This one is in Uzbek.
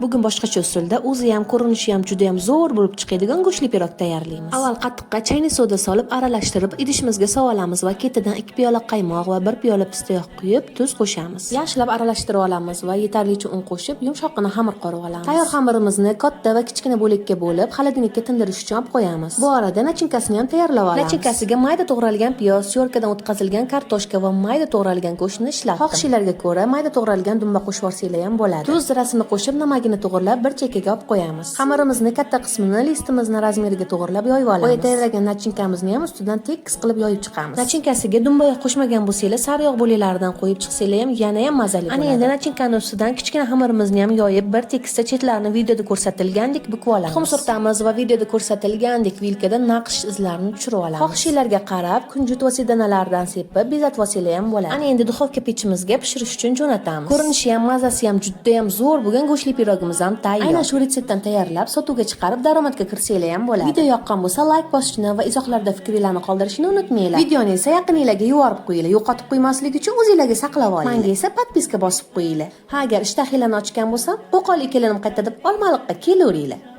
Bugun boshqacha usulda o'zi ham ko'rinishi ham juda ham zo'r bo'lib chiqadigan go'shtli pirog tayyorlaymiz. Avval qatiqqa chaynak soda solib aralashtirib, idishimizga solamiz va ketidan 2 piyola qaymoq va 1 piyola pista yog' quyib, tuz qo'shamiz. Yaxshilab aralashtirib olamiz va yetarlicha un qo'shib, yumshoqqina xamir qorib olamiz. Tayyor xamirimizni katta va kichkina bo'lakka bo'lib, xolodilnikka tindirish uchun olib qo'yamiz. Bu orada nachinkasini ham tayyorlab olamiz. Nachinkasiga mayda to'g'ralgan piyoz, syorkadan o'tkazilgan kartoshka va mayda to'g'ralgan go'shtni ishlatdim. Xohishinglarga ko'ra mayda to'g'ralgan dumba qo'shib olsanglar ham bo'ladi. Tuz zirasini qo'shib, namagini to'g'irlab bir chekkaga olib qo'yamiz. Xamirimizni katta qismini listimizni razmeriga to'g'irlab yoyib olamiz. Boya tayyorlagan nachinkamizni ham ustidan tekis qilib yoyib chiqamiz. Nachinkasiga dumba yog' qo'shmagan bo'lsangiz, sariyog' bo'laklaridan qo'yib chiqsanglar ham yana ham mazali bo'ladi. Ana endi nachinkani ustidan kichkina xamirimizni ham yoyib, bir tekisda chetlarini videoda ko'rsatilgandek bukib olamiz. Tuxum surtamiz va videoda ko'rsatilgandek vilkada naqsh izlarini tushirib olamiz. Xohishinglarga qarab, kunjut va sedanalaridan sepib, bezatib olsanglar ham bo'ladi. Ana endi duxovka pechimizga pishirish uchun jo'natamiz. Ko'rinishi ham, mazasi ham juda ham zo'r bo'lgan go'shtli pirogimiz ham tayyor. Aynan shu retseptdan tayyorlab, sotuvga chiqarib, daromadga kirsanglar ham bo'ladi. Video yoqqan bo'lsa, like bosishni va izohlarda fikrlarni qoldirishni unutmanglar. Videoni esa yaqiningizga yuborib qo'yinglar. Yo'qotib qo'ymaslik uchun o'zingizlarga saqlab oling. Menga esa podpiska bosib qo'yinglar. Agar ishtahilarni ochgan bo'lsam, qo'qonlik kelinim qayta deb olmaliqqa kelaveringlar.